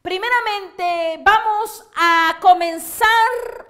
Primeramente, vamos a comenzar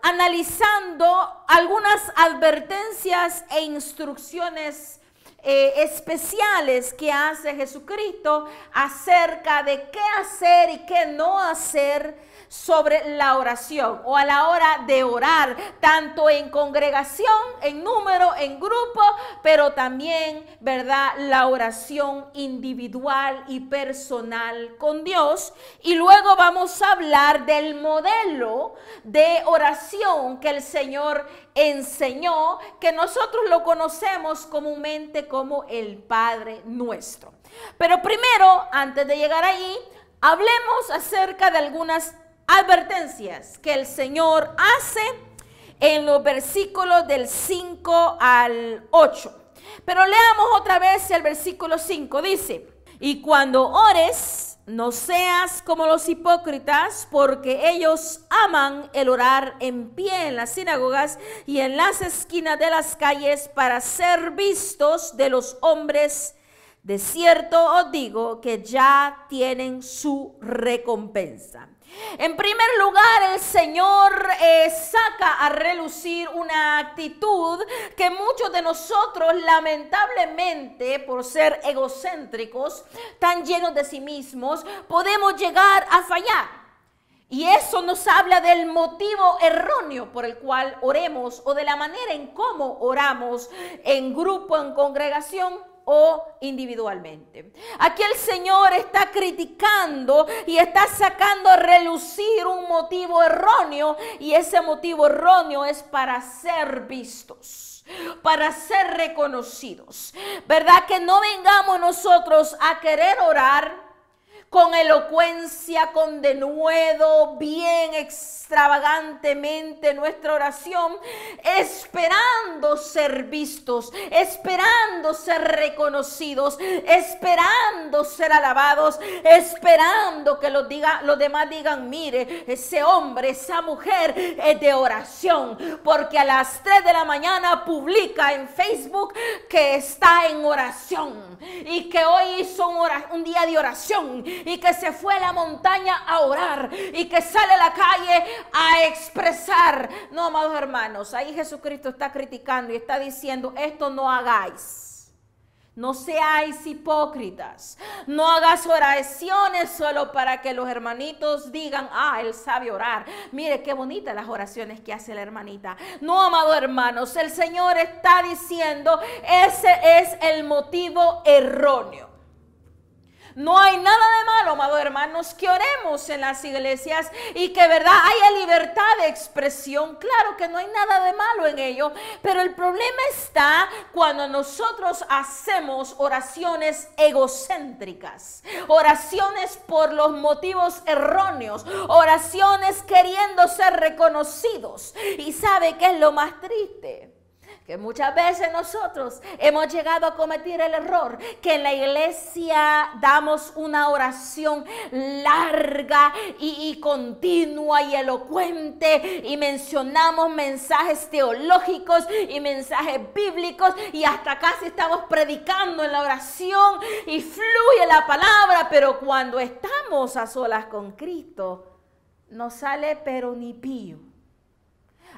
analizando algunas advertencias e instrucciones especiales que hace Jesucristo acerca de qué hacer y qué no hacer sobre la oración o a la hora de orar, tanto en congregación, en número, en grupo, pero también, ¿verdad?, la oración individual y personal con Dios. Y luego vamos a hablar del modelo de oración que el Señor enseñó, que nosotros lo conocemos comúnmente como el Padre Nuestro. Pero primero, antes de llegar allí, hablemos acerca de algunas advertencias que el Señor hace en los versículos del 5 al 8. Pero leamos otra vez el versículo 5. Dice: y cuando ores, no seas como los hipócritas, porque ellos aman el orar en pie en las sinagogas y en las esquinas de las calles para ser vistos de los hombres. De cierto os digo que ya tienen su recompensa. En primer lugar, el Señor saca a relucir una actitud que muchos de nosotros, lamentablemente, por ser egocéntricos, tan llenos de sí mismos, podemos llegar a fallar. Y eso nos habla del motivo erróneo por el cual oremos o de la manera en cómo oramos en grupo, en congregación o individualmente. Aquí el Señor está criticando y está sacando a relucir un motivo erróneo, y ese motivo erróneo es para ser vistos, para ser reconocidos. ¿Verdad? Que no vengamos nosotros a querer orar con elocuencia, con denuedo, bien extravagantemente nuestra oración, esperando ser vistos, esperando ser reconocidos, esperando ser alabados, esperando que los demás digan: mire, ese hombre, esa mujer es de oración, porque a las 3 de la mañana publica en Facebook que está en oración y que hoy hizo un día de oración, y que se fue a la montaña a orar, y que sale a la calle a expresar. No, amados hermanos, ahí Jesucristo está criticando y está diciendo: esto no hagáis. No seáis hipócritas. No hagas oraciones solo para que los hermanitos digan: él sabe orar. Mire qué bonitas las oraciones que hace la hermanita. No, amados hermanos, el Señor está diciendo: ese es el motivo erróneo. No hay nada de malo, amados hermanos, que oremos en las iglesias y que, verdad, haya libertad de expresión. Claro que no hay nada de malo en ello, pero el problema está cuando nosotros hacemos oraciones egocéntricas, oraciones por los motivos erróneos, oraciones queriendo ser reconocidos. ¿Y sabe qué es lo más triste? Que muchas veces nosotros hemos llegado a cometer el error que en la iglesia damos una oración larga y continua y elocuente, y mencionamos mensajes teológicos y mensajes bíblicos, y hasta casi estamos predicando en la oración y fluye la palabra, pero cuando estamos a solas con Cristo no sale pero ni pío.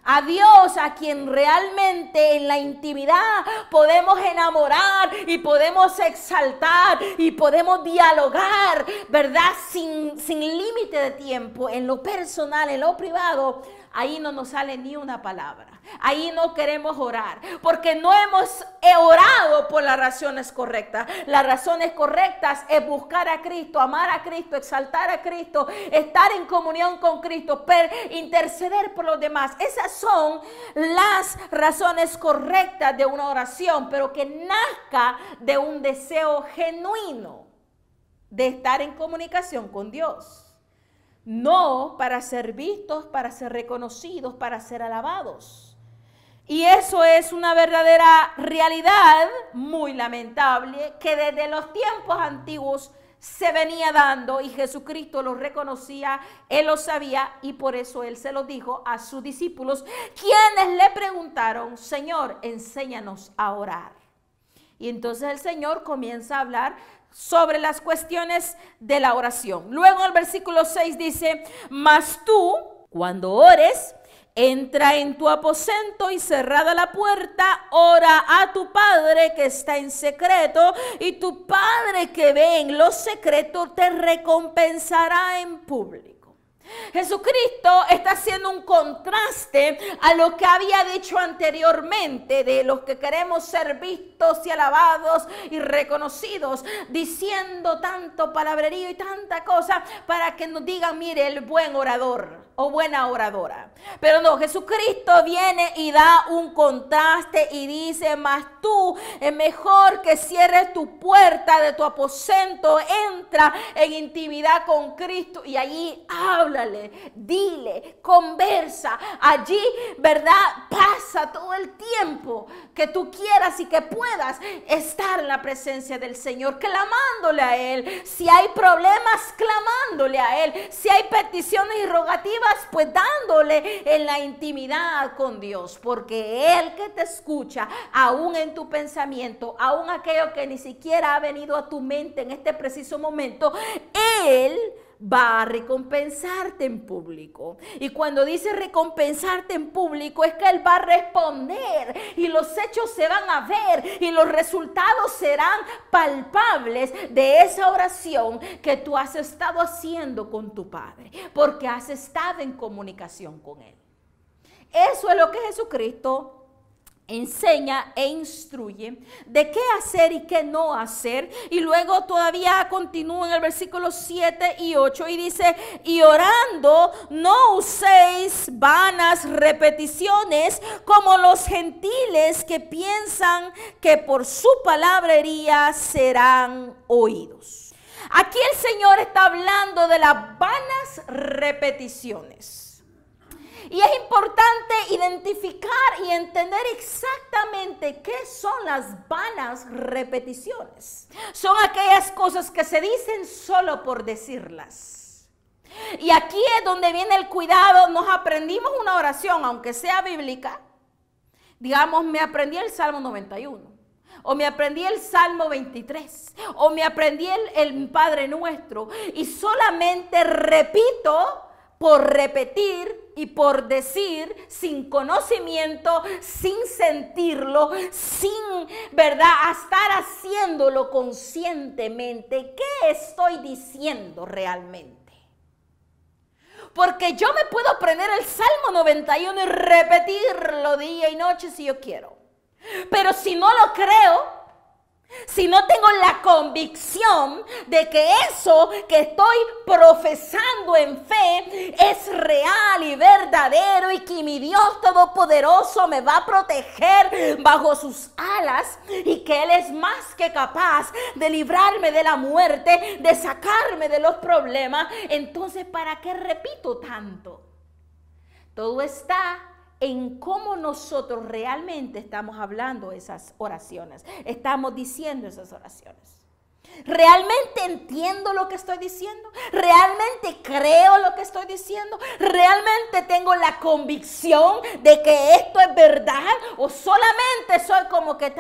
A Dios, a quien realmente en la intimidad podemos enamorar y podemos exaltar y podemos dialogar, ¿verdad? Sin límite de tiempo, en lo personal, en lo privado, ahí no nos sale ni una palabra. Ahí no queremos orar, porque no hemos orado por las razones correctas. Las razones correctas es buscar a Cristo, amar a Cristo, exaltar a Cristo, estar en comunión con Cristo, interceder por los demás. Esas son las razones correctas de una oración, pero que nazca de un deseo genuino de estar en comunicación con Dios. No para ser vistos, para ser reconocidos, para ser alabados. Y eso es una verdadera realidad muy lamentable que desde los tiempos antiguos se venía dando, y Jesucristo lo reconocía, Él lo sabía, y por eso Él se lo dijo a sus discípulos, quienes le preguntaron: Señor, enséñanos a orar. Y entonces el Señor comienza a hablar sobre las cuestiones de la oración. Luego en el versículo 6 dice, mas tú, cuando ores, entra en tu aposento y cerrada la puerta, ora a tu Padre que está en secreto, y tu Padre que ve en lo secreto te recompensará en público. Jesucristo está haciendo un contraste a lo que había dicho anteriormente de los que queremos ser vistos y alabados y reconocidos, diciendo tanto palabrerío y tanta cosa para que nos digan, mire, el buen orador o buena oradora. Pero no, Jesucristo viene y da un contraste y dice, mas tú es mejor que cierres tu puerta de tu aposento, entra en intimidad con Cristo y allí háblale, dile, conversa. Allí, ¿verdad? Pasa todo el tiempo que tú quieras y que puedas estar en la presencia del Señor, clamándole a Él. Si hay problemas, clamándole a Él. Si hay peticiones y rogativas, pues dándole en la intimidad con Dios, porque Él que te escucha, aún en tu pensamiento, aún aquello que ni siquiera ha venido a tu mente en este preciso momento, Él va a recompensarte en público. Y cuando dice recompensarte en público, es que Él va a responder y los hechos se van a ver y los resultados serán palpables de esa oración que tú has estado haciendo con tu Padre, porque has estado en comunicación con Él. Eso es lo que Jesucristo enseña e instruye de qué hacer y qué no hacer. Y luego todavía continúa en el versículo 7 y 8 y dice, y orando no uséis vanas repeticiones como los gentiles que piensan que por su palabrería serán oídos. Aquí el Señor está hablando de las vanas repeticiones. Y es importante identificar y entender exactamente qué son las vanas repeticiones. Son aquellas cosas que se dicen solo por decirlas. Y aquí es donde viene el cuidado. Nos aprendimos una oración, aunque sea bíblica. Digamos, me aprendí el Salmo 91. O me aprendí el Salmo 23. O me aprendí el Padre Nuestro. Y solamente repito por repetir y por decir, sin conocimiento, sin sentirlo, sin, ¿verdad?, estar haciéndolo conscientemente. ¿Qué estoy diciendo realmente? Porque yo me puedo aprender el Salmo 91 y repetirlo día y noche si yo quiero. Pero si no lo creo, si no tengo la convicción de que eso que estoy profesando en fe es real y verdadero y que mi Dios Todopoderoso me va a proteger bajo sus alas y que Él es más que capaz de librarme de la muerte, de sacarme de los problemas, entonces ¿para qué repito tanto? Todo está en cómo nosotros realmente estamos hablando esas oraciones, estamos diciendo esas oraciones. ¿Realmente entiendo lo que estoy diciendo? ¿Realmente creo lo que estoy diciendo? ¿Realmente tengo la convicción de que esto es verdad? ¿O solamente soy como que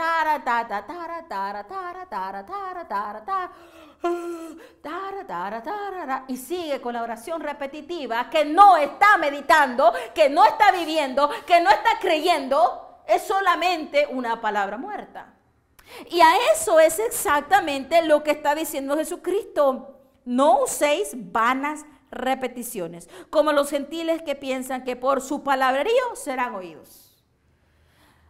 y sigue con la oración repetitiva que no está meditando, que no está viviendo, que no está creyendo? Es solamente una palabra muerta. Y a eso es exactamente lo que está diciendo Jesucristo. No uséis vanas repeticiones, como los gentiles que piensan que por su palabrerío serán oídos.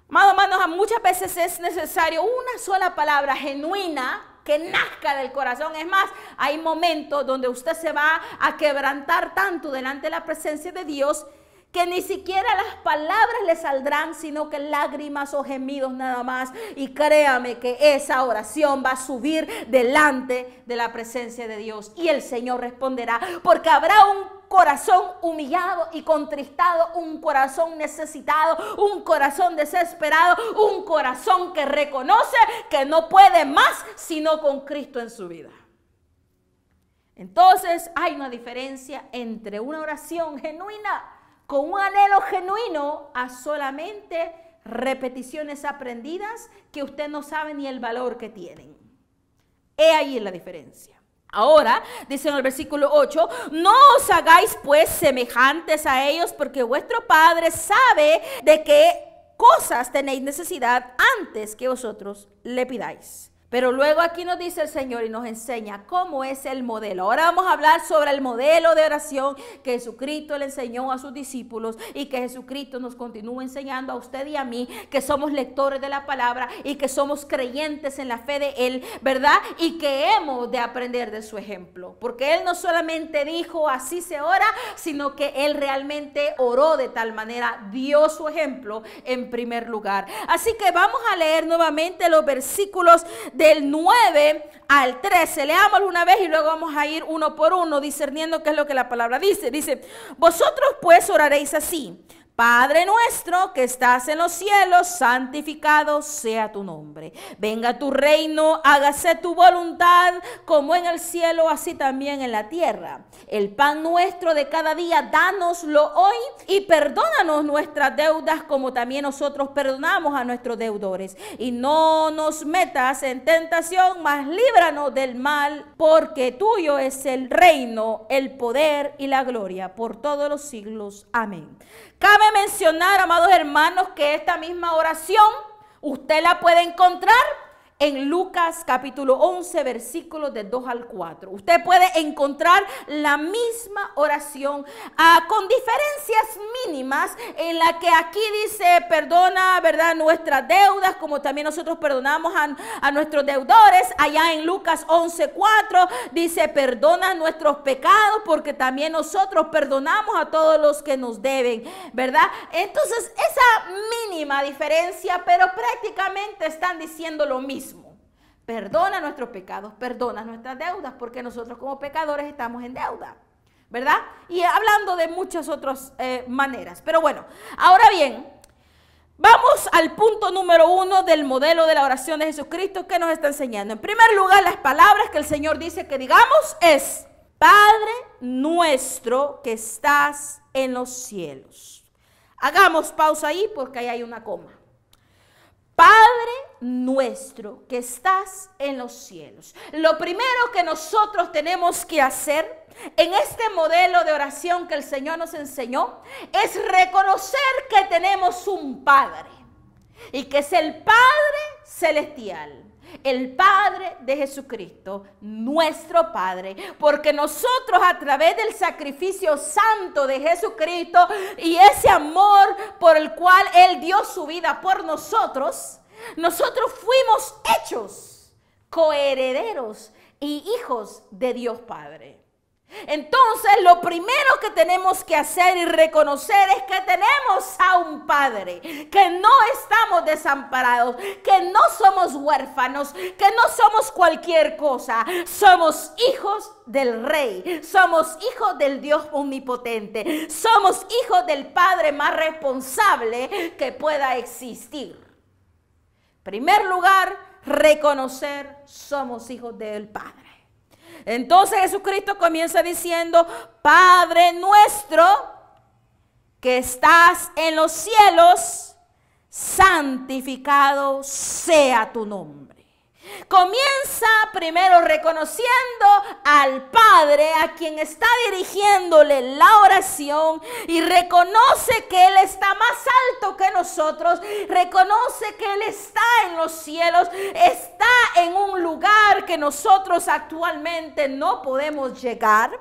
Hermanos, muchas veces es necesario una sola palabra genuina que nazca del corazón. Es más, hay momentos donde usted se va a quebrantar tanto delante de la presencia de Dios que ni siquiera las palabras le saldrán, sino que lágrimas o gemidos nada más. Y créame que esa oración va a subir delante de la presencia de Dios. Y el Señor responderá, porque habrá un corazón humillado y contristado, un corazón necesitado, un corazón desesperado, un corazón que reconoce que no puede más sino con Cristo en su vida. Entonces hay una diferencia entre una oración genuina, con un anhelo genuino, a solamente repeticiones aprendidas que usted no sabe ni el valor que tienen. He ahí la diferencia. Ahora, dice en el versículo 8, no os hagáis pues semejantes a ellos, porque vuestro Padre sabe de qué cosas tenéis necesidad antes que vosotros le pidáis. Pero luego aquí nos dice el Señor y nos enseña cómo es el modelo. Ahora vamos a hablar sobre el modelo de oración que Jesucristo le enseñó a sus discípulos y que Jesucristo nos continúa enseñando a usted y a mí, que somos lectores de la palabra y que somos creyentes en la fe de Él, ¿verdad? Y que hemos de aprender de su ejemplo. Porque Él no solamente dijo así se ora, sino que Él realmente oró de tal manera, dio su ejemplo en primer lugar. Así que vamos a leer nuevamente los versículos del 9 al 13, leámoslo una vez y luego vamos a ir uno por uno discerniendo qué es lo que la palabra dice. Dice, vosotros pues oraréis así: Padre nuestro que estás en los cielos, santificado sea tu nombre. Venga tu reino, hágase tu voluntad, como en el cielo, así también en la tierra. El pan nuestro de cada día, dánoslo hoy, y perdónanos nuestras deudas, como también nosotros perdonamos a nuestros deudores. Y no nos metas en tentación, mas líbranos del mal, porque tuyo es el reino, el poder y la gloria por todos los siglos. Amén. Cabe mencionar, amados hermanos, que esta misma oración usted la puede encontrar en Lucas capítulo 11, versículos de 2 al 4. Usted puede encontrar la misma oración con diferencias mínimas, en la que aquí dice perdona, ¿verdad?, nuestras deudas, como también nosotros perdonamos a nuestros deudores. Allá en Lucas 11, 4 dice perdona nuestros pecados, porque también nosotros perdonamos a todos los que nos deben, ¿verdad? Entonces esa mínima diferencia, pero prácticamente están diciendo lo mismo. Perdona nuestros pecados, perdona nuestras deudas, porque nosotros como pecadores estamos en deuda, ¿verdad? Y hablando de muchas otras maneras. Pero bueno, ahora bien, vamos al punto número 1 del modelo de la oración de Jesucristo que nos está enseñando. En primer lugar, las palabras que el Señor dice que digamos es: Padre nuestro que estás en los cielos. Hagamos pausa ahí porque ahí hay una coma. Padre nuestro que estás en los cielos. Lo primero que nosotros tenemos que hacer en este modelo de oración que el Señor nos enseñó es reconocer que tenemos un Padre y que es el Padre celestial. El Padre de Jesucristo, nuestro Padre, porque nosotros a través del sacrificio santo de Jesucristo y ese amor por el cual Él dio su vida por nosotros, nosotros fuimos hechos coherederos y hijos de Dios Padre. Entonces, lo primero que tenemos que hacer y reconocer es que tenemos a un Padre, que no estamos desamparados, que no somos huérfanos, que no somos cualquier cosa. Somos hijos del Rey, somos hijos del Dios omnipotente, somos hijos del Padre más responsable que pueda existir. En primer lugar, reconocer somos hijos del Padre. Entonces Jesucristo comienza diciendo: Padre nuestro que estás en los cielos, santificado sea tu nombre. Comienza primero reconociendo al Padre a quien está dirigiéndole la oración, y reconoce que Él está más alto que nosotros, reconoce que Él está en los cielos, está en un lugar que nosotros actualmente no podemos llegar,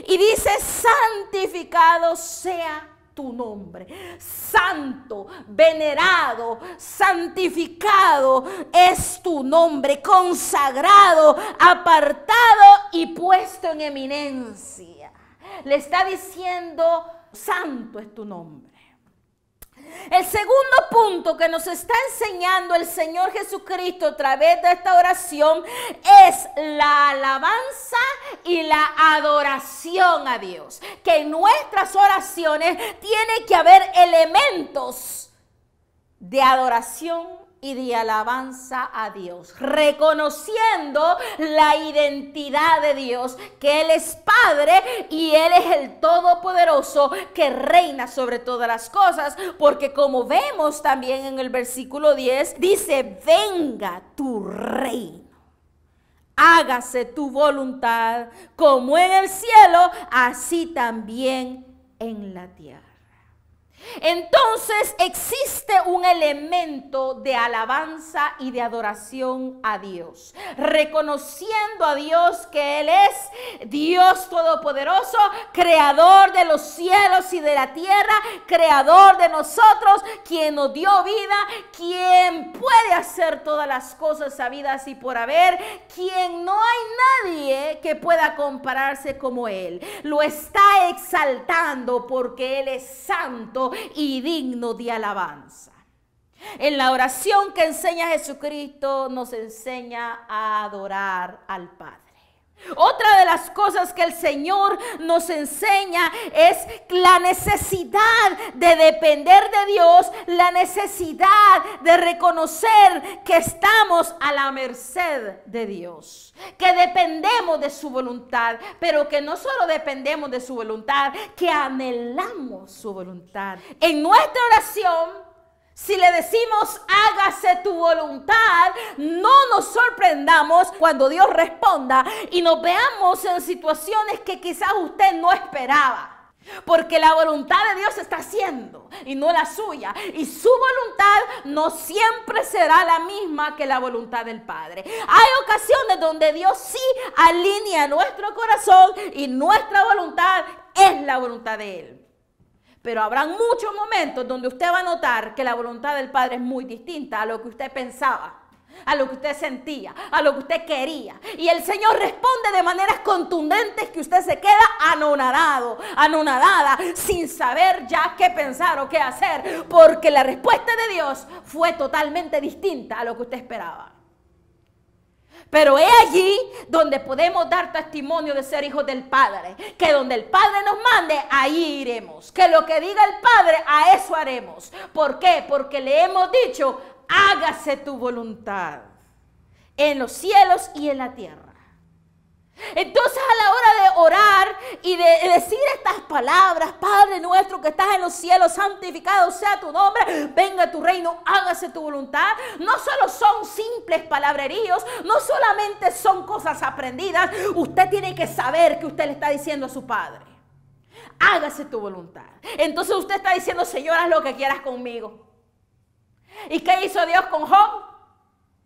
y dice: santificado sea tu nombre. Santo, venerado, santificado es tu nombre, consagrado, apartado y puesto en eminencia. Le está diciendo: santo es tu nombre. El segundo punto que nos está enseñando el Señor Jesucristo a través de esta oración es la alabanza y la adoración a Dios. Que en nuestras oraciones tiene que haber elementos de adoración y de alabanza a Dios, reconociendo la identidad de Dios, que Él es Padre y Él es el Todopoderoso que reina sobre todas las cosas, porque como vemos también en el versículo 10, dice: venga tu reino. hágase tu voluntad, como en el cielo, así también en la tierra. Entonces existe un elemento de alabanza y de adoración a Dios, reconociendo a Dios que Él es Dios todopoderoso, creador de los cielos y de la tierra, creador de nosotros, quien nos dio vida, quien puede hacer todas las cosas habidas y por haber, quien no hay nadie que pueda compararse como Él. Lo está exaltando porque Él es santo y digno de alabanza. En la oración que enseña Jesucristo nos enseña a adorar al Padre. Otra de las cosas que el Señor nos enseña es la necesidad de depender de Dios, la necesidad de reconocer que estamos a la merced de Dios, que dependemos de su voluntad, pero que no solo dependemos de su voluntad, que anhelamos su voluntad. En nuestra oración, si le decimos hágase tu voluntad, no nos sorprendamos cuando Dios responda y nos veamos en situaciones que quizás usted no esperaba. Porque la voluntad de Dios se está haciendo y no la suya. Y su voluntad no siempre será la misma que la voluntad del Padre. Hay ocasiones donde Dios sí alinea nuestro corazón y nuestra voluntad es la voluntad de Él. Pero habrán muchos momentos donde usted va a notar que la voluntad del Padre es muy distinta a lo que usted pensaba, a lo que usted sentía, a lo que usted quería. Y el Señor responde de maneras contundentes que usted se queda anonadado, anonadada, sin saber ya qué pensar o qué hacer, porque la respuesta de Dios fue totalmente distinta a lo que usted esperaba. Pero es allí donde podemos dar testimonio de ser hijos del Padre. Que donde el Padre nos mande, ahí iremos. Que lo que diga el Padre, a eso haremos. ¿Por qué? Porque le hemos dicho, hágase tu voluntad en los cielos y en la tierra. Entonces a la hora de orar y de decir estas palabras, Padre nuestro que estás en los cielos, santificado sea tu nombre, venga tu reino, hágase tu voluntad, no solo son simples palabreríos, no solamente son cosas aprendidas, usted tiene que saber que usted le está diciendo a su Padre, hágase tu voluntad. Entonces usted está diciendo, Señor, haz lo que quieras conmigo. ¿Y qué hizo Dios con Job?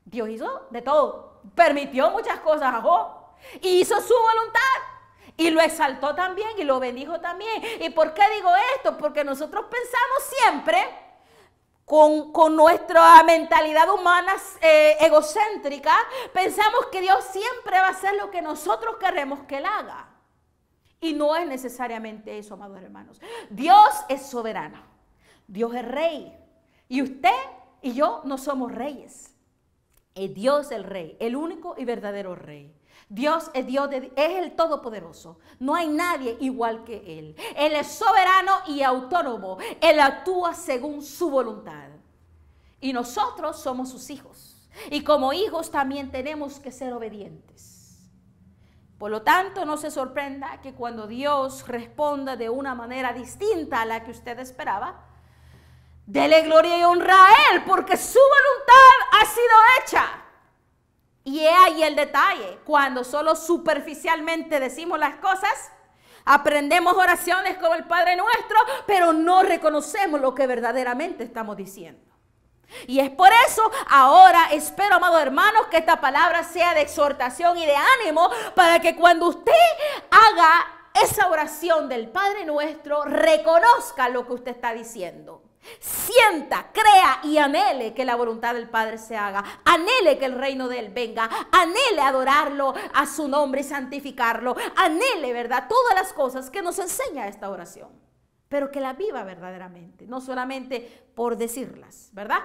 Dios hizo de todo, permitió muchas cosas a Job. Y hizo su voluntad y lo exaltó también y lo bendijo también. ¿Y por qué digo esto? Porque nosotros pensamos siempre con nuestra mentalidad humana egocéntrica, pensamos que Dios siempre va a hacer lo que nosotros queremos que Él haga. Y no es necesariamente eso, amados hermanos. Dios es soberano, Dios es rey y usted y yo no somos reyes. Es Dios el rey, el único y verdadero rey. Dios es es el Todopoderoso. No hay nadie igual que Él. Él es soberano y autónomo. Él actúa según su voluntad. Y nosotros somos sus hijos. Y como hijos también tenemos que ser obedientes. Por lo tanto, no se sorprenda que cuando Dios responda de una manera distinta a la que usted esperaba, dele gloria y honra a Él, porque su voluntad ha sido hecha. Y es ahí el detalle, cuando solo superficialmente decimos las cosas, aprendemos oraciones como el Padre Nuestro, pero no reconocemos lo que verdaderamente estamos diciendo. Y es por eso, ahora espero, amados hermanos, que esta palabra sea de exhortación y de ánimo, para que cuando usted haga esa oración del Padre Nuestro, reconozca lo que usted está diciendo. Sienta, crea y anhele que la voluntad del Padre se haga. Anhele que el reino de Él venga. Anhele adorarlo a su nombre y santificarlo. Anhele, ¿verdad? Todas las cosas que nos enseña esta oración. Pero que la viva verdaderamente, no solamente por decirlas, ¿verdad?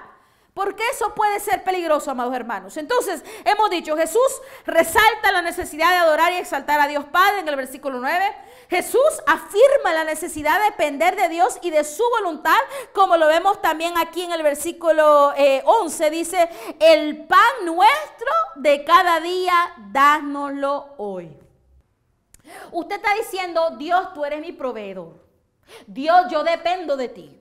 Porque eso puede ser peligroso, amados hermanos. Entonces, hemos dicho, Jesús resalta la necesidad de adorar y exaltar a Dios Padre en el versículo 9. Jesús afirma la necesidad de depender de Dios y de su voluntad, como lo vemos también aquí en el versículo 11. Dice, el pan nuestro de cada día, dánoslo hoy. Usted está diciendo, Dios, tú eres mi proveedor. Dios, yo dependo de ti.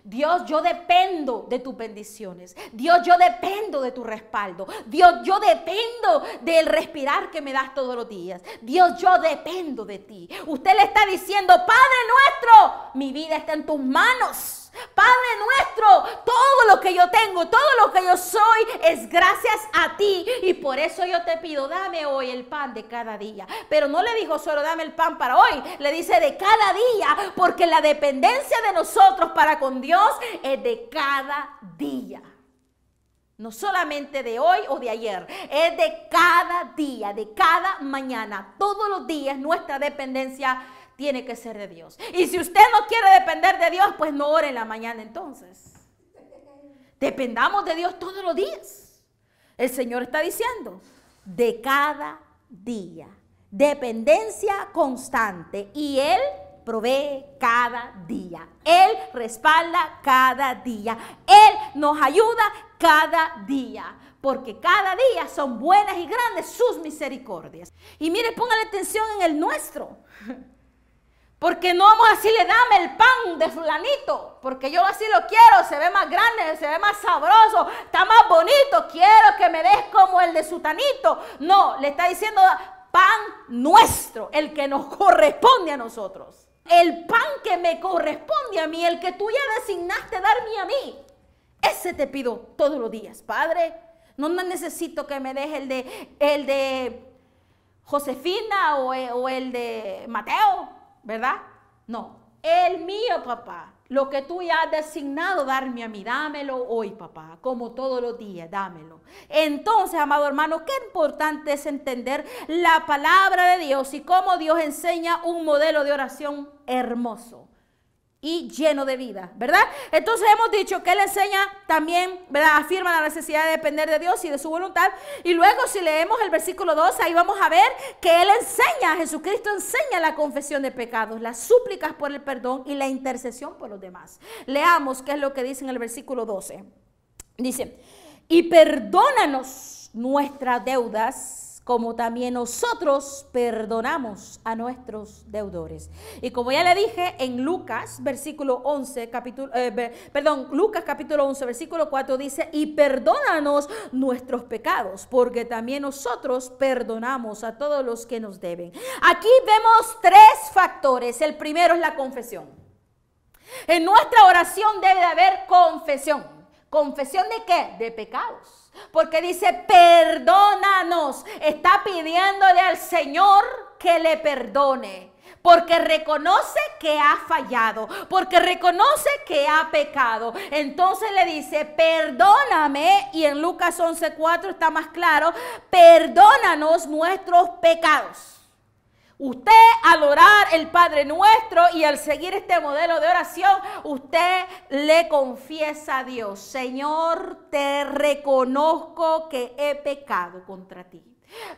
Dios, yo dependo de tus bendiciones. Dios, yo dependo de tu respaldo. Dios, yo dependo del respirar que me das todos los días. Dios, yo dependo de ti. Usted le está diciendo, Padre nuestro, mi vida está en tus manos. Padre nuestro, todo lo que yo tengo, todo lo que yo soy es gracias a ti. Y por eso yo te pido, dame hoy el pan de cada día. Pero no le dijo solo dame el pan para hoy, le dice de cada día, porque la dependencia de nosotros para con Dios es de cada día. No solamente de hoy o de ayer, es de cada día, de cada mañana. Todos los días nuestra dependencia tiene que ser de Dios. Y si usted no quiere depender de Dios, pues no ore en la mañana entonces. Dependamos de Dios todos los días. El Señor está diciendo, de cada día. Dependencia constante. Y Él provee cada día. Él respalda cada día. Él nos ayuda cada día. Porque cada día son buenas y grandes sus misericordias. Y mire, póngale atención en el nuestro. Porque no vamos a decirle, dame el pan de fulanito, porque yo así lo quiero, se ve más grande, se ve más sabroso, está más bonito, quiero que me des como el de sutanito. No, le está diciendo pan nuestro, el que nos corresponde a nosotros. El pan que me corresponde a mí, el que tú ya designaste darme a mí, ese te pido todos los días. Padre, no necesito que me des el de Josefina o el de Mateo, ¿verdad? No, el mío, papá, lo que tú ya has designado darme a mí, dámelo hoy, papá, como todos los días, dámelo. Entonces, amado hermano, qué importante es entender la palabra de Dios y cómo Dios enseña un modelo de oración hermoso y lleno de vida, ¿verdad? Entonces hemos dicho que Él enseña también, ¿verdad? Afirma la necesidad de depender de Dios y de su voluntad. Y luego si leemos el versículo 2, ahí vamos a ver que Él enseña, Jesucristo enseña la confesión de pecados, las súplicas por el perdón y la intercesión por los demás. Leamos qué es lo que dice en el versículo 12. Dice, y perdónanos nuestras deudas, como también nosotros perdonamos a nuestros deudores. Y como ya le dije en Lucas, Lucas capítulo 11, versículo 4 dice, y perdónanos nuestros pecados, porque también nosotros perdonamos a todos los que nos deben. Aquí vemos tres factores. El primero es la confesión. En nuestra oración debe de haber confesión. ¿Confesión de qué? De pecados. Porque dice, perdónanos. Está pidiéndole al Señor que le perdone. Porque reconoce que ha fallado. Porque reconoce que ha pecado. Entonces le dice, perdóname. Y en Lucas 11:4 está más claro. Perdónanos nuestros pecados. Usted al orar el Padre Nuestro y al seguir este modelo de oración, usted le confiesa a Dios, Señor, te reconozco que he pecado contra ti.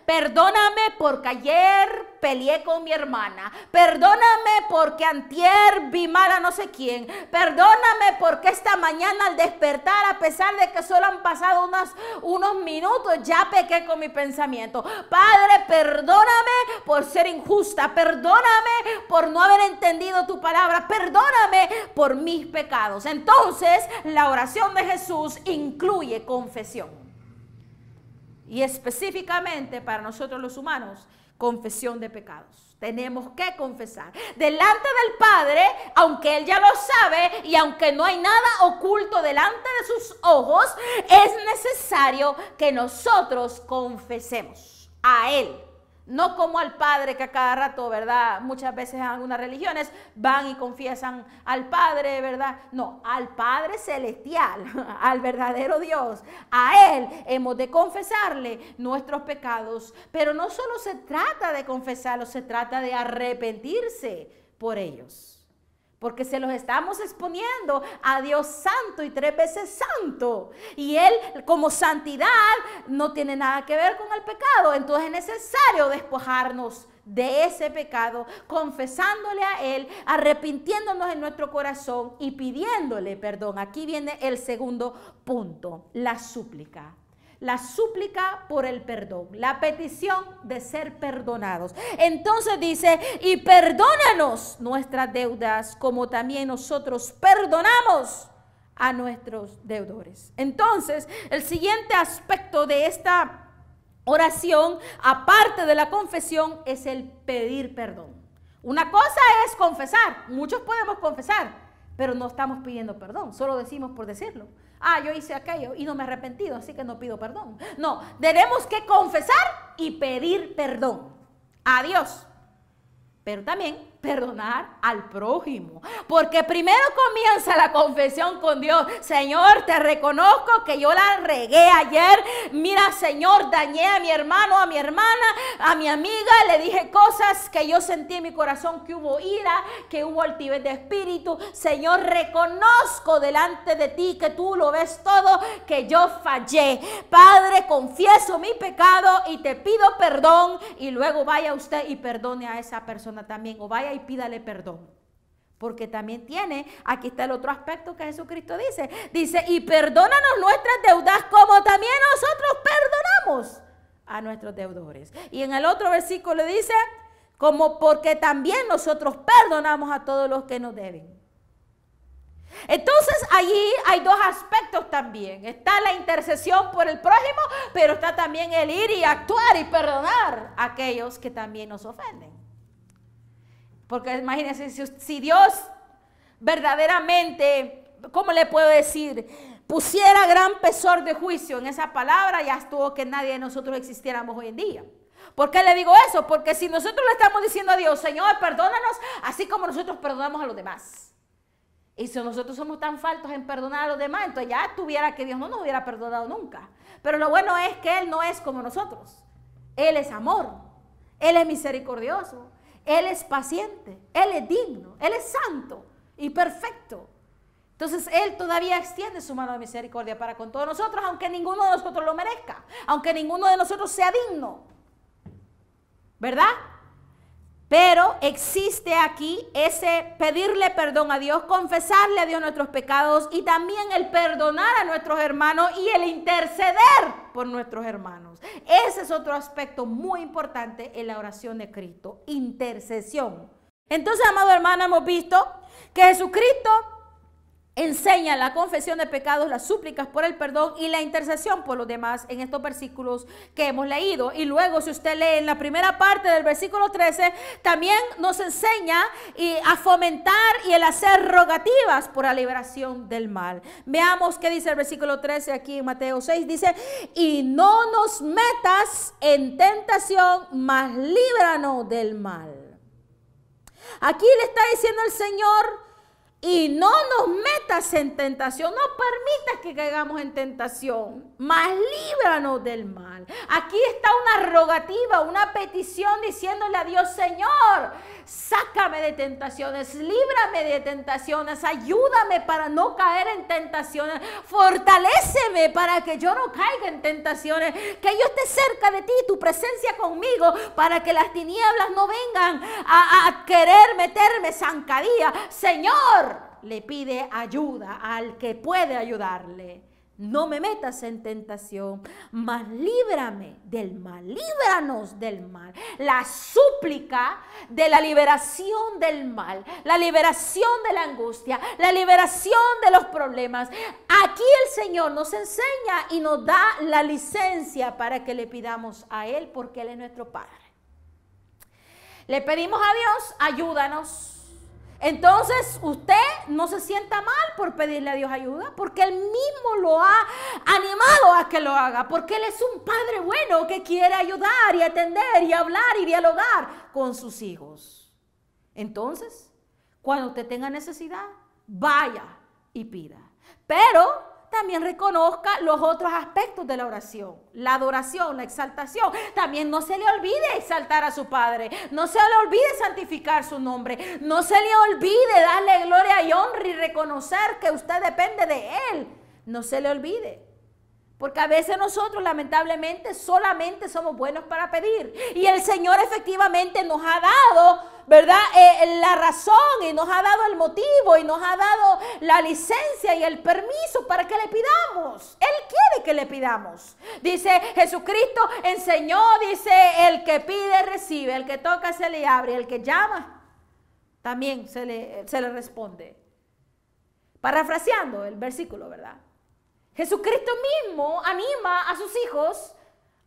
Perdóname porque ayer peleé con mi hermana. Perdóname porque antier vi mal a no sé quién. Perdóname porque esta mañana al despertar, a pesar de que solo han pasado unos minutos, ya pequé con mi pensamiento. Padre, perdóname por ser injusta. Perdóname por no haber entendido tu palabra. Perdóname por mis pecados. Entonces, la oración de Jesús incluye confesión. Y específicamente para nosotros los humanos, confesión de pecados. Tenemos que confesar delante del Padre, aunque Él ya lo sabe y aunque no hay nada oculto delante de sus ojos, es necesario que nosotros confesemos a Él. No como al Padre que a cada rato, ¿verdad? Muchas veces en algunas religiones van y confiesan al Padre, ¿verdad? No, al Padre celestial, al verdadero Dios. A Él hemos de confesarle nuestros pecados. Pero no solo se trata de confesarlos, se trata de arrepentirse por ellos. Porque se los estamos exponiendo a Dios santo y 3 veces santo. Y Él como santidad no tiene nada que ver con el pecado. Entonces es necesario despojarnos de ese pecado, confesándole a Él, arrepintiéndonos en nuestro corazón y pidiéndole perdón. Aquí viene el segundo punto, la súplica. La súplica por el perdón, la petición de ser perdonados. Entonces dice, y perdónanos nuestras deudas como también nosotros perdonamos a nuestros deudores. Entonces, el siguiente aspecto de esta oración, aparte de la confesión, es el pedir perdón. Una cosa es confesar, muchos podemos confesar, pero no estamos pidiendo perdón, solo decimos por decirlo. Yo hice aquello y no me he arrepentido, así que no pido perdón. No, tenemos que confesar y pedir perdón a Dios, pero también perdonar al prójimo, porque primero comienza la confesión con Dios. Señor, te reconozco que yo la regué ayer. Mira, Señor, dañé a mi hermano, a mi hermana, a mi amiga, le dije cosas que yo sentí en mi corazón, que hubo ira, que hubo altivez de espíritu. Señor, reconozco delante de ti que tú lo ves todo, que yo fallé. Padre, confieso mi pecado y te pido perdón, y luego vaya usted y perdone a esa persona también, o vaya y pídale perdón, porque también aquí está el otro aspecto que Jesucristo dice, y perdónanos nuestras deudas como también nosotros perdonamos a nuestros deudores. Y en el otro versículo dice, como porque también nosotros perdonamos a todos los que nos deben. Entonces allí hay dos aspectos también. Está la intercesión por el prójimo, pero está también el ir y actuar y perdonar a aquellos que también nos ofenden. Porque imagínense, si Dios verdaderamente, ¿cómo le puedo decir? Pusiera gran pesar de juicio en esa palabra, ya estuvo que nadie de nosotros existiéramos hoy en día. ¿Por qué le digo eso? Porque si nosotros le estamos diciendo a Dios, Señor, perdónanos, así como nosotros perdonamos a los demás. Y si nosotros somos tan faltos en perdonar a los demás, entonces ya estuviera que Dios no nos hubiera perdonado nunca. Pero lo bueno es que Él no es como nosotros. Él es amor, Él es misericordioso. Él es paciente, Él es digno, Él es santo y perfecto. Entonces Él todavía extiende su mano de misericordia para con todos nosotros, aunque ninguno de nosotros lo merezca, aunque ninguno de nosotros sea digno, ¿verdad? Pero existe aquí ese pedirle perdón a Dios, confesarle a Dios nuestros pecados y también el perdonar a nuestros hermanos y el interceder por nuestros hermanos. Ese es otro aspecto muy importante en la oración de Cristo, intercesión. Entonces, amado hermano, hemos visto que Jesucristo enseña la confesión de pecados, las súplicas por el perdón y la intercesión por los demás en estos versículos que hemos leído. Y luego, si usted lee en la primera parte del versículo 13, también nos enseña a fomentar y el hacer rogativas por la liberación del mal. Veamos qué dice el versículo 13 aquí en Mateo 6. Dice, y no nos metas en tentación, mas líbranos del mal. Aquí le está diciendo el Señor, y no nos metas en tentación, no permitas que caigamos en tentación, mas líbranos del mal. Aquí está una rogativa, una petición diciéndole a Dios, Señor, sácame de tentaciones, líbrame de tentaciones, ayúdame para no caer en tentaciones, fortaléceme para que yo no caiga en tentaciones, que yo esté cerca de ti, tu presencia conmigo, para que las tinieblas no vengan a querer meterme zancadilla. Señor, le pide ayuda al que puede ayudarle. No me metas en tentación, mas líbrame del mal, líbranos del mal. La súplica de la liberación del mal, la liberación de la angustia, la liberación de los problemas. Aquí el Señor nos enseña y nos da la licencia para que le pidamos a Él, porque Él es nuestro Padre. Le pedimos a Dios, ayúdanos. Entonces usted no se sienta mal por pedirle a Dios ayuda, porque Él mismo lo ha animado a que lo haga, porque Él es un Padre bueno que quiere ayudar y atender y hablar y dialogar con sus hijos. Entonces, cuando usted tenga necesidad, vaya y pida. Pero también reconozca los otros aspectos de la oración, la adoración, la exaltación. También no se le olvide exaltar a su Padre, no se le olvide santificar su nombre, no se le olvide darle gloria y honra y reconocer que usted depende de Él. No se le olvide. Porque a veces nosotros lamentablemente solamente somos buenos para pedir. Y el Señor efectivamente nos ha dado, ¿verdad? La razón y nos ha dado el motivo y nos ha dado la licencia y el permiso para que le pidamos. Él quiere que le pidamos. Dice Jesucristo enseñó, dice, el que pide recibe, el que toca se le abre, el que llama también se le responde. Parafraseando el versículo, ¿verdad? Jesucristo mismo anima a sus hijos,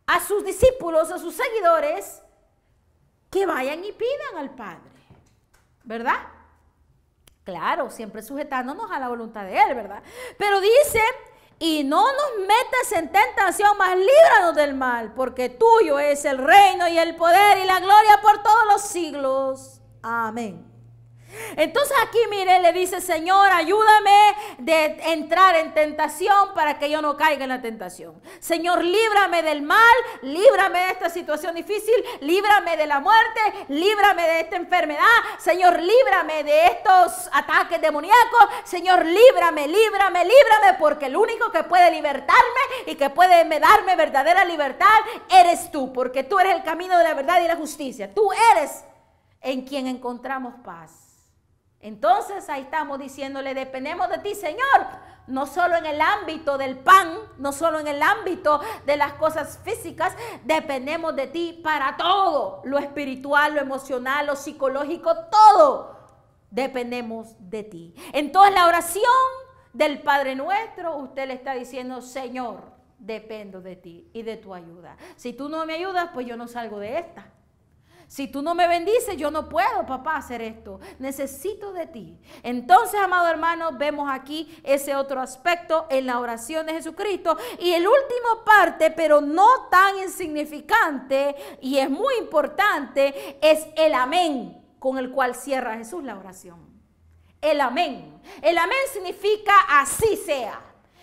a sus discípulos, a sus seguidores, que vayan y pidan al Padre, ¿verdad? Claro, siempre sujetándonos a la voluntad de Él, ¿verdad? Pero dice, y no nos metas en tentación, mas líbranos del mal, porque tuyo es el reino y el poder y la gloria por todos los siglos. Amén. Entonces aquí mire, le dice, Señor, ayúdame de entrar en tentación para que yo no caiga en la tentación. Señor, líbrame del mal, líbrame de esta situación difícil, líbrame de la muerte, líbrame de esta enfermedad. Señor, líbrame de estos ataques demoníacos. Señor, líbrame, líbrame, líbrame, porque el único que puede libertarme y que puede darme verdadera libertad eres tú, porque tú eres el camino de la verdad y la justicia. Tú eres en quien encontramos paz. Entonces ahí estamos diciéndole, dependemos de ti, Señor, no solo en el ámbito del pan, no solo en el ámbito de las cosas físicas, dependemos de ti para todo, lo espiritual, lo emocional, lo psicológico, todo dependemos de ti. Entonces la oración del Padre Nuestro, usted le está diciendo, Señor, dependo de ti y de tu ayuda. Si tú no me ayudas, pues yo no salgo de esta. Si tú no me bendices, yo no puedo, papá, hacer esto. Necesito de ti. Entonces, amado hermano, vemos aquí ese otro aspecto en la oración de Jesucristo. Y el último parte, pero no tan insignificante y es muy importante, es el amén con el cual cierra Jesús la oración. El amén. El amén significa así sea.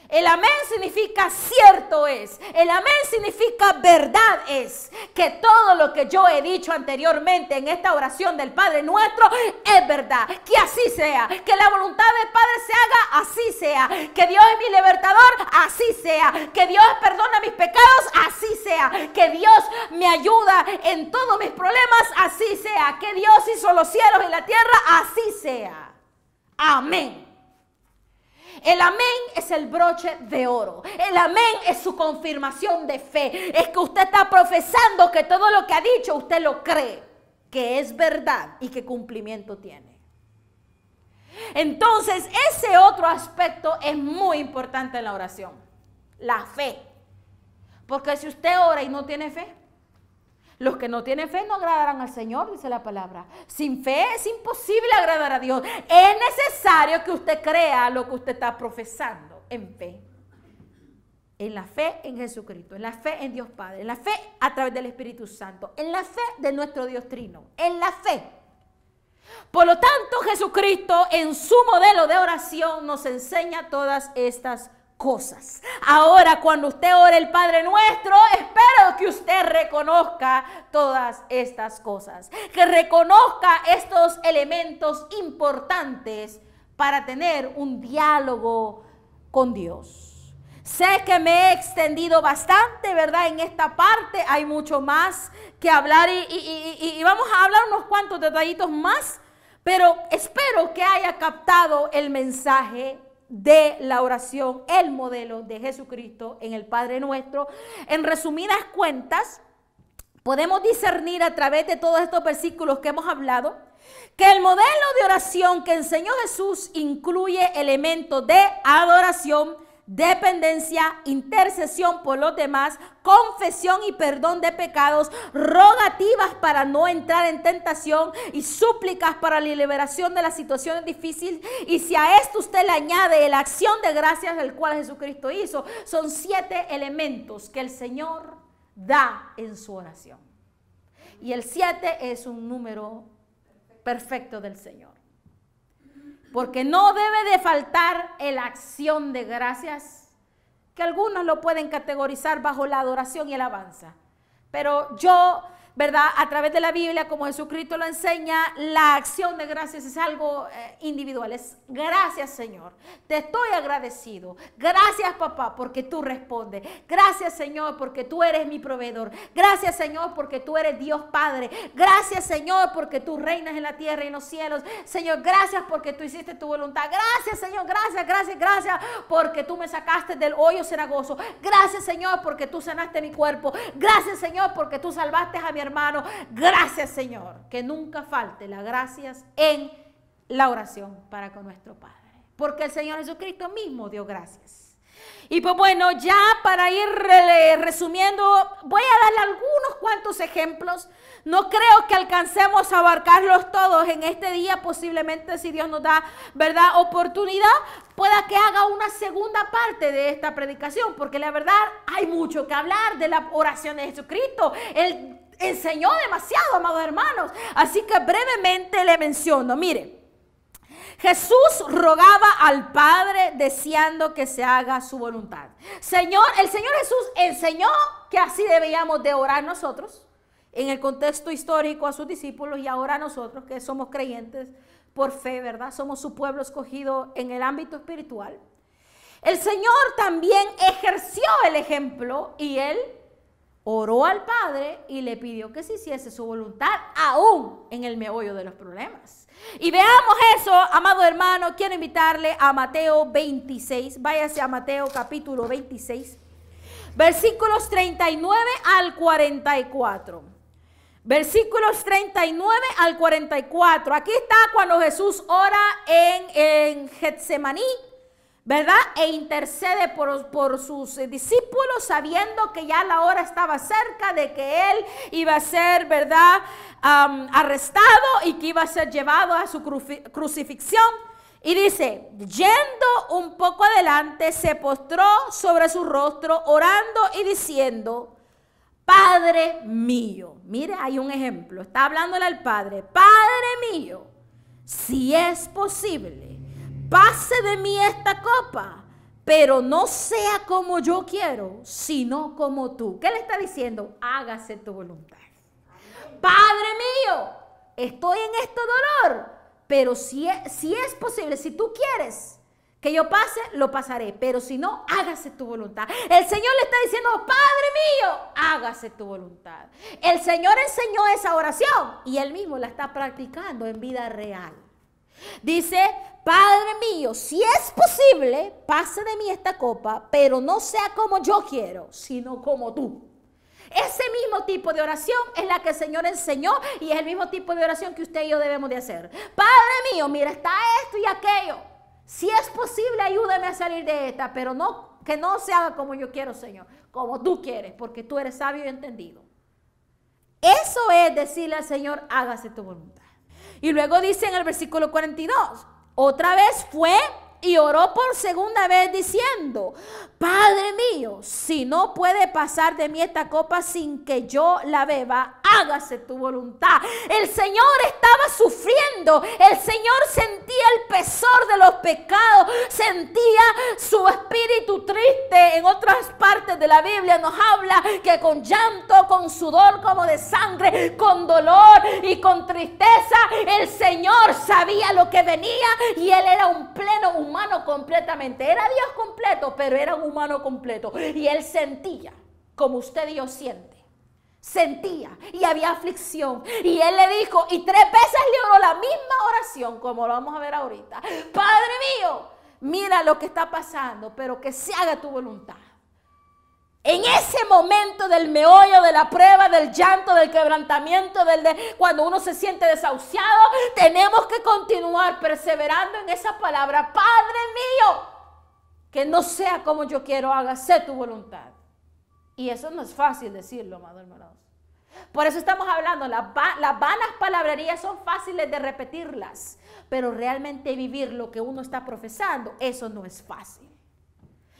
El amén significa cierto es. El amén significa verdad es. Que todo lo que yo he dicho anteriormente en esta oración del Padre Nuestro es verdad. Que así sea. Que la voluntad del Padre se haga, así sea. Que Dios es mi libertador, así sea. Que Dios perdona mis pecados, así sea. Que Dios me ayuda en todos mis problemas, así sea. Que Dios hizo los cielos y la tierra, así sea. Amén. El amén es el broche de oro. El amén es su confirmación de fe. Es que usted está profesando que todo lo que ha dicho usted lo cree, que es verdad y que cumplimiento tiene. Entonces, ese otro aspecto es muy importante en la oración. La fe. Porque si usted ora y no tiene fe, los que no tienen fe no agradarán al Señor, dice la palabra. Sin fe es imposible agradar a Dios. Es necesario que usted crea lo que usted está profesando en fe. En la fe en Jesucristo, en la fe en Dios Padre, en la fe a través del Espíritu Santo, en la fe de nuestro Dios Trino, en la fe. Por lo tanto, Jesucristo en su modelo de oración nos enseña todas estas cosas. Ahora, cuando usted ore el Padre Nuestro, espero que usted reconozca todas estas cosas, que reconozca estos elementos importantes para tener un diálogo con Dios. Sé que me he extendido bastante, ¿verdad? En esta parte hay mucho más que hablar y vamos a hablar unos cuantos detallitos más, pero espero que haya captado el mensaje de la oración, el modelo de Jesucristo en el Padre Nuestro. En resumidas cuentas, podemos discernir a través de todos estos versículos que hemos hablado, que el modelo de oración que enseñó Jesús incluye elementos de adoración, dependencia, intercesión por los demás, confesión y perdón de pecados, rogativas para no entrar en tentación y súplicas para la liberación de las situaciones difíciles. Y si a esto usted le añade la acción de gracias del cual Jesucristo hizo, son 7 elementos que el Señor da en su oración. Y el 7 es un número perfecto del Señor. Porque no debe de faltar la acción de gracias, que algunos lo pueden categorizar bajo la adoración y alabanza. Pero yo ¿verdad? A través de la Biblia, como Jesucristo lo enseña, la acción de gracias es algo individual. Es gracias, Señor. Te estoy agradecido. Gracias, papá, porque tú respondes. Gracias, Señor, porque tú eres mi proveedor. Gracias, Señor, porque tú eres Dios Padre. Gracias, Señor, porque tú reinas en la tierra y en los cielos. Señor, gracias porque tú hiciste tu voluntad. Gracias, Señor, gracias, gracias, gracias, porque tú me sacaste del hoyo cenagoso. Gracias, Señor, porque tú sanaste mi cuerpo. Gracias, Señor, porque tú salvaste a mi hermano. Gracias, Señor. Que nunca falte las gracias en la oración para con nuestro Padre. Porque el Señor Jesucristo mismo dio gracias. Y pues bueno, ya para ir resumiendo, voy a darle algunos cuantos ejemplos. No creo que alcancemos a abarcarlos todos en este día. Posiblemente, si Dios nos da, ¿verdad?, oportunidad, pueda que haga una segunda parte de esta predicación. Porque la verdad hay mucho que hablar de la oración de Jesucristo. Él enseñó demasiado, amados hermanos. Así que brevemente le menciono. Mire, Jesús rogaba al Padre deseando que se haga su voluntad. El Señor Jesús enseñó que así debíamos de orar nosotros en el contexto histórico a sus discípulos, y ahora nosotros que somos creyentes por fe, ¿verdad? Somos su pueblo escogido en el ámbito espiritual. El Señor también ejerció el ejemplo y Él oró al Padre y le pidió que se hiciese su voluntad aún en el meollo de los problemas. Y veamos eso, amado hermano. Quiero invitarle a Mateo 26. Váyase a Mateo capítulo 26, versículos 39 al 44. Versículos 39 al 44. Aquí está cuando Jesús ora en Getsemaní, ¿verdad? E intercede por sus discípulos, sabiendo que ya la hora estaba cerca de que Él iba a ser, ¿verdad?, arrestado y que iba a ser llevado a su crucifixión. Y dice, yendo un poco adelante, se postró sobre su rostro, orando y diciendo, Padre mío. Mire, hay un ejemplo. Está hablándole al Padre. Padre mío, si es posible, pase de mí esta copa, pero no sea como yo quiero, sino como tú. ¿Qué le está diciendo? Hágase tu voluntad. Padre mío, estoy en este dolor, pero si es posible, si tú quieres que yo pase, lo pasaré, pero si no, hágase tu voluntad. El Señor le está diciendo, Padre mío, hágase tu voluntad. El Señor enseñó esa oración y Él mismo la está practicando en vida real. Dice, Padre mío, si es posible, pase de mí esta copa, pero no sea como yo quiero, sino como tú. Ese mismo tipo de oración es la que el Señor enseñó y es el mismo tipo de oración que usted y yo debemos de hacer. Padre mío, mira, está esto y aquello. Si es posible, ayúdame a salir de esta, pero no, que no se haga como yo quiero, Señor, como tú quieres, porque tú eres sabio y entendido. Eso es decirle al Señor, hágase tu voluntad. Y luego dice en el versículo 42, otra vez fue y oró por segunda vez diciendo, Padre mío, si no puede pasar de mí esta copa sin que yo la beba, hágase tu voluntad. El Señor estaba sufriendo, el Señor sentía el pesar de los pecados, sentía su espíritu triste. En otras partes de la Biblia nos habla que con llanto, con sudor como de sangre, con dolor y con tristeza, el Señor sabía lo que venía y Él era un pleno humano completamente. Era Dios completo, pero era un humano completo. Y Él sentía como usted y yo siente. Sentía y había aflicción. Y Él le dijo, y 3 veces le oró la misma oración, como lo vamos a ver ahorita. Padre mío, mira lo que está pasando, pero que se haga tu voluntad. En ese momento del meollo, de la prueba, del llanto, del quebrantamiento, cuando uno se siente desahuciado, tenemos que continuar perseverando en esa palabra. Padre mío, que no sea como yo quiero, hágase tu voluntad. Y eso no es fácil decirlo, amados hermanos. Por eso estamos hablando, las vanas palabrerías son fáciles de repetirlas, pero realmente vivir lo que uno está profesando, eso no es fácil.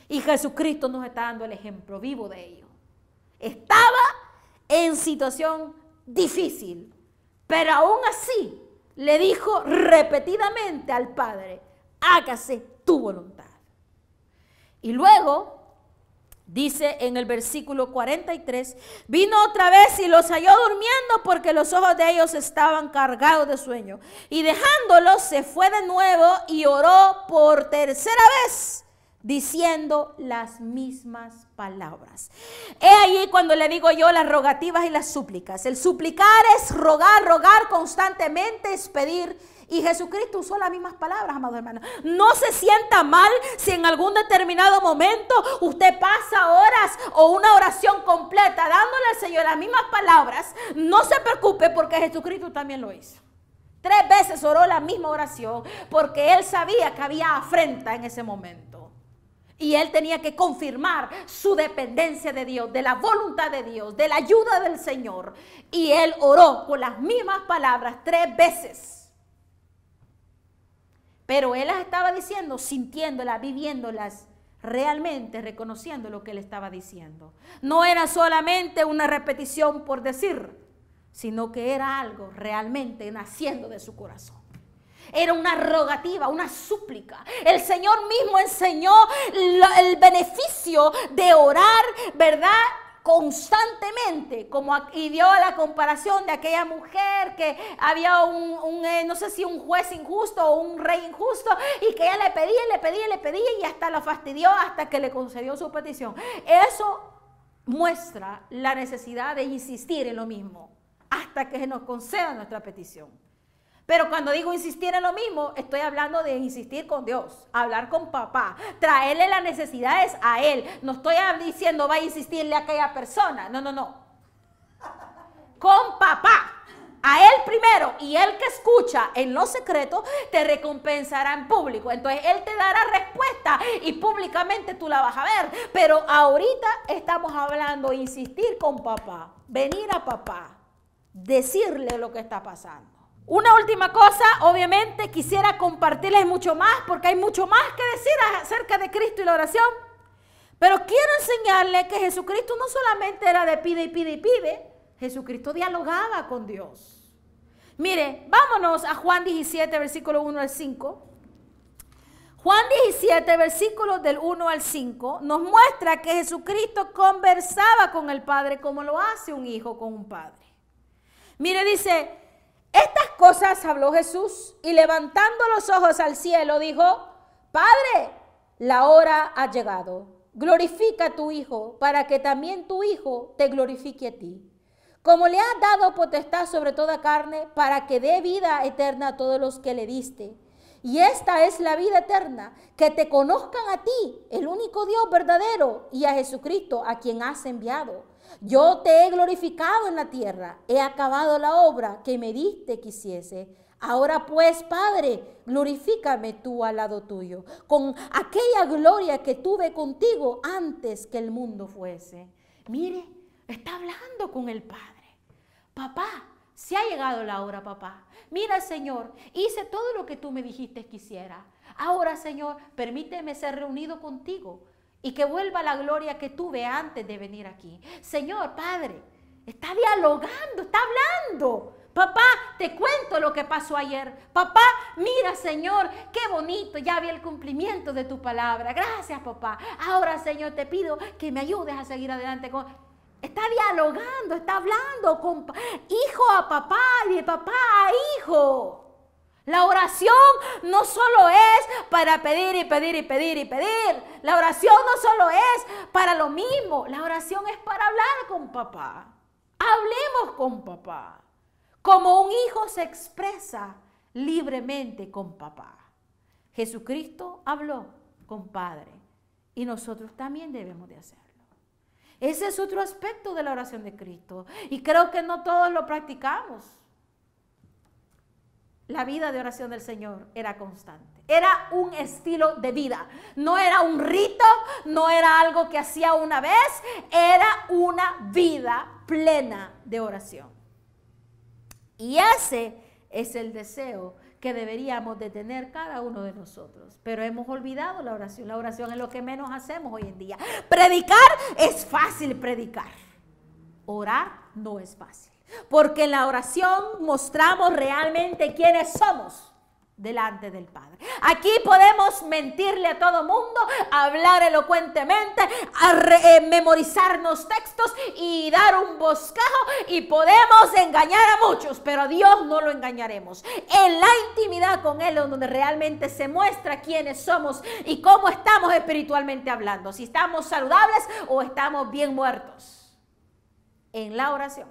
Y Jesucristo nos está dando el ejemplo vivo de ello. Estaba en situación difícil, pero aún así le dijo repetidamente al Padre, hágase tu voluntad. Y luego Dice en el versículo 43, vino otra vez y los halló durmiendo porque los ojos de ellos estaban cargados de sueño. Y dejándolos se fue de nuevo y oró por tercera vez, diciendo las mismas palabras. He allí cuando le digo yo las rogativas y las súplicas. El suplicar es rogar, rogar constantemente, es pedir. Y Jesucristo usó las mismas palabras, amados hermanos. No se sienta mal si en algún determinado momento usted pasa horas o una oración completa dándole al Señor las mismas palabras. No se preocupe porque Jesucristo también lo hizo. 3 veces oró la misma oración porque Él sabía que había afrenta en ese momento. Y Él tenía que confirmar su dependencia de Dios, de la voluntad de Dios, de la ayuda del Señor. Y Él oró con las mismas palabras 3 veces. Pero Él las estaba diciendo, sintiéndolas, viviéndolas, realmente reconociendo lo que Él estaba diciendo. No era solamente una repetición por decir, sino que era algo realmente naciendo de su corazón. Era una rogativa, una súplica. El Señor mismo enseñó el beneficio de orar, ¿verdad?, constantemente, y dio la comparación de aquella mujer que había no sé si un juez injusto o un rey injusto, y que ella le pedía y hasta la fastidió hasta que le concedió su petición. Eso muestra la necesidad de insistir en lo mismo hasta que se nos conceda nuestra petición. Pero cuando digo insistir en lo mismo, estoy hablando de insistir con Dios, hablar con papá, traerle las necesidades a Él. No estoy diciendo va a insistirle a aquella persona, no. Con papá, a Él primero, y Él que escucha en lo secreto, te recompensará en público. Entonces Él te dará respuesta y públicamente tú la vas a ver. Pero ahorita estamos hablando de insistir con papá, venir a papá, decirle lo que está pasando. Una última cosa, obviamente quisiera compartirles mucho más porque hay mucho más que decir acerca de Cristo y la oración. Pero quiero enseñarles que Jesucristo no solamente era de pide y pide y pide, Jesucristo dialogaba con Dios. Mire, vámonos a Juan 17, versículo 1 al 5. Juan 17, versículos del 1 al 5, nos muestra que Jesucristo conversaba con el Padre como lo hace un hijo con un padre. Mire, dice, estas cosas habló Jesús y levantando los ojos al cielo dijo, Padre, la hora ha llegado. Glorifica a tu Hijo para que también tu Hijo te glorifique a ti. Como le has dado potestad sobre toda carne para que dé vida eterna a todos los que le diste. Y esta es la vida eterna, que te conozcan a ti, el único Dios verdadero, y a Jesucristo, a quien has enviado. Yo te he glorificado en la tierra, he acabado la obra que me diste que hiciese. Ahora pues, Padre, glorifícame tú al lado tuyo, con aquella gloria que tuve contigo antes que el mundo fuese. Mire, está hablando con el Padre. Papá, se ha llegado la hora, papá. Mira, Señor, hice todo lo que tú me dijiste que hiciera. Ahora, Señor, permíteme ser reunido contigo y que vuelva la gloria que tuve antes de venir aquí. Señor, Padre, está dialogando, está hablando. Papá, te cuento lo que pasó ayer. Papá, mira, Señor, qué bonito, ya vi el cumplimiento de tu palabra. Gracias, papá. Ahora, Señor, te pido que me ayudes a seguir adelante con... Está dialogando, está hablando con hijo a papá y de papá a hijo. La oración no solo es para pedir y pedir y pedir y pedir. La oración no solo es para lo mismo. La oración es para hablar con papá. Hablemos con papá. Como un hijo se expresa libremente con papá. Jesucristo habló con Padre y nosotros también debemos de hacerlo. Ese es otro aspecto de la oración de Cristo. Y creo que no todos lo practicamos. La vida de oración del Señor era constante. Era un estilo de vida. No era un rito, no era algo que hacía una vez. Era una vida plena de oración. Y ese es el deseo que deberíamos de tener cada uno de nosotros. Pero hemos olvidado la oración. La oración es lo que menos hacemos hoy en día. Predicar es fácil predicar. Orar no es fácil. Porque en la oración mostramos realmente quiénes somos. delante del Padre. Aquí podemos mentirle a todo mundo, hablar elocuentemente, memorizarnos textos y dar un bosquejo, y podemos engañar a muchos, pero a Dios no lo engañaremos. En la intimidad con Él es donde realmente se muestra quiénes somos y cómo estamos espiritualmente hablando, si estamos saludables o estamos bien muertos. En la oración.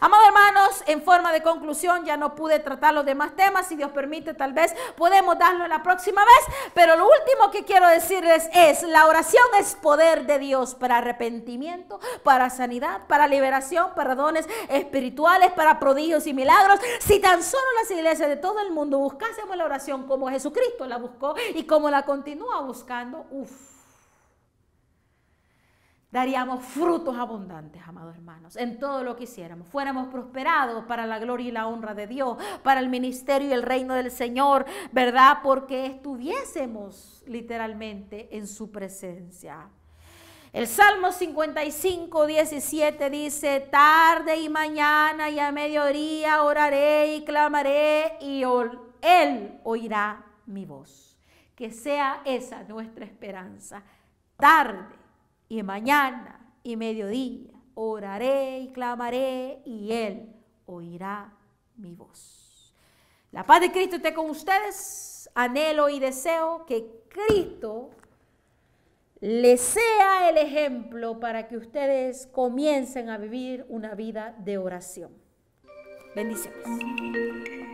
Amados hermanos, en forma de conclusión, ya no pude tratar los demás temas. Si Dios permite, tal vez podemos darlo la próxima vez. Pero lo último que quiero decirles es: la oración es poder de Dios para arrepentimiento, para sanidad, para liberación, para dones espirituales, para prodigios y milagros. Si tan solo las iglesias de todo el mundo buscásemos la oración como Jesucristo la buscó y como la continúa buscando, daríamos frutos abundantes, amados hermanos, en todo lo que hiciéramos. Fuéramos prosperados para la gloria y la honra de Dios, para el ministerio y el reino del Señor, ¿verdad? Porque estuviésemos literalmente en su presencia. El Salmo 55, 17 dice: tarde y mañana y a mediodía oraré y clamaré, y Él oirá mi voz. Que sea esa nuestra esperanza. Tarde y mañana y mediodía oraré y clamaré, y Él oirá mi voz. La paz de Cristo esté con ustedes. Anhelo y deseo que Cristo les sea el ejemplo para que ustedes comiencen a vivir una vida de oración. Bendiciones.